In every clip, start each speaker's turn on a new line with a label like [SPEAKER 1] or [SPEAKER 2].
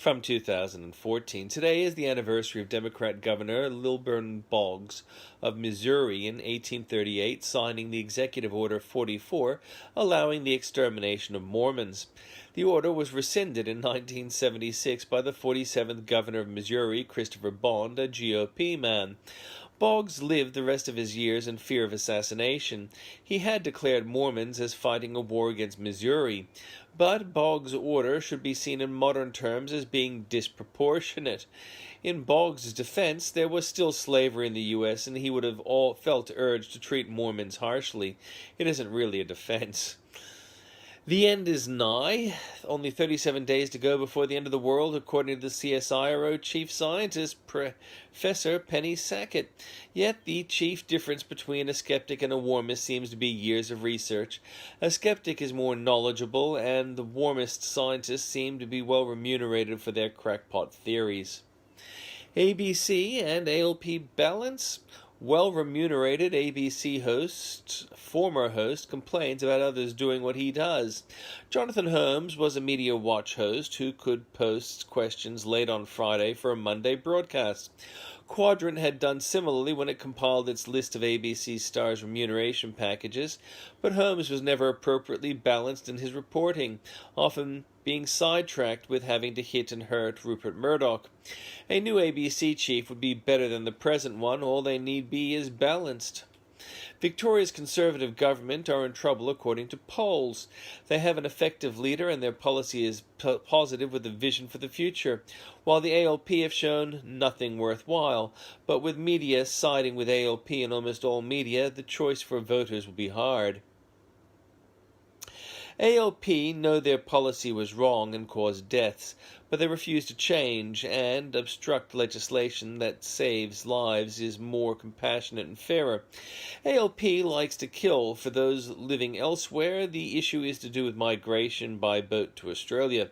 [SPEAKER 1] from 2014. Today is the anniversary of Democrat Governor Lilburn Boggs of Missouri in 1838 signing the Executive Order 44 allowing the extermination of Mormons. The order was rescinded in 1976 by the 47th Governor of Missouri, Christopher Bond, a GOP man. Boggs lived the rest of his years in fear of assassination. He had declared Mormons as fighting a war against Missouri, but Boggs' order should be seen in modern terms as being disproportionate. In Boggs' defense, there was still slavery in the U.S., and he would have felt urged to treat Mormons harshly. It isn't really a defense. The end is nigh. Only 37 days to go before the end of the world, according to the CSIRO chief scientist, Professor Penny Sackett. Yet the chief difference between a skeptic and a warmest seems to be years of research. A skeptic is more knowledgeable, and the warmest scientists seem to be well remunerated for their crackpot theories. ABC and ALP balance? Well-remunerated ABC former host, complains about others doing what he does. Jonathan Holmes was a Media Watch host who could post questions late on Friday for a Monday broadcast. Quadrant had done similarly when it compiled its list of ABC stars' remuneration packages, but Holmes was never appropriately balanced in his reporting, often being sidetracked with having to hit and hurt Rupert Murdoch. A new ABC chief would be better than the present one. All they need be is balanced. Victoria's Conservative government are in trouble according to polls. They have an effective leader and their policy is positive with a vision for the future, while the ALP have shown nothing worthwhile. But with media siding with ALP in almost all media, the choice for voters will be hard. ALP know their policy was wrong and caused deaths, but they refuse to change, and obstruct legislation that saves lives is more compassionate and fairer. ALP likes to kill. For those living elsewhere, the issue is to do with migration by boat to Australia.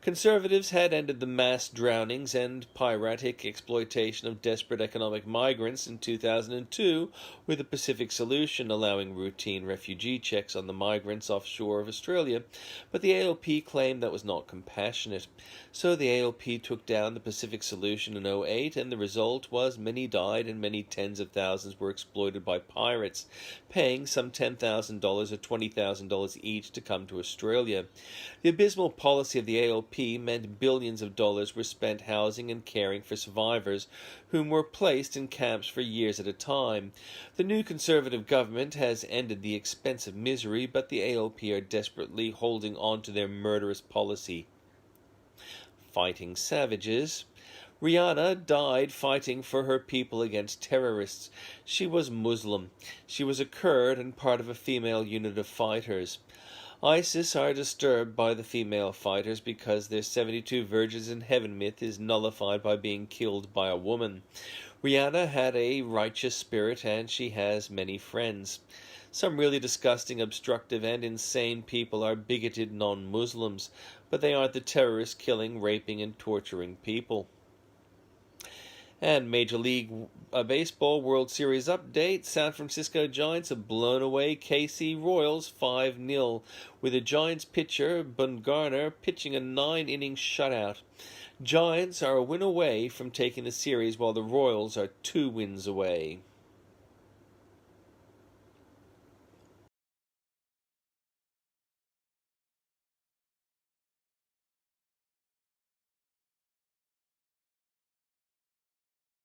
[SPEAKER 1] Conservatives had ended the mass drownings and piratic exploitation of desperate economic migrants in 2002 with the Pacific Solution, allowing routine refugee checks on the migrants offshore of Australia, but the ALP claimed that was not compassionate. So the ALP took down the Pacific Solution in 2008, and the result was many died and many tens of thousands were exploited by pirates, paying some $10,000 or $20,000 each to come to Australia. The abysmal policy of the ALP meant billions of dollars were spent housing and caring for survivors, whom were placed in camps for years at a time. The new Conservative government has ended the expensive misery, but the ALP are desperately holding on to their murderous policy. Fighting savages. Rihanna died fighting for her people against terrorists. She was Muslim. She was a Kurd and part of a female unit of fighters. ISIS are disturbed by the female fighters because their 72 Virgins in Heaven myth is nullified by being killed by a woman. Rihanna had a righteous spirit and she has many friends. Some really disgusting, obstructive, and insane people are bigoted non-Muslims, but they aren't the terrorists killing, raping, and torturing people. And Major League Baseball World Series update. San Francisco Giants have blown away KC Royals 5-0, with the Giants pitcher Bumgarner pitching a 9-inning shutout. Giants are a win away from taking the series, while the Royals are 2 wins away.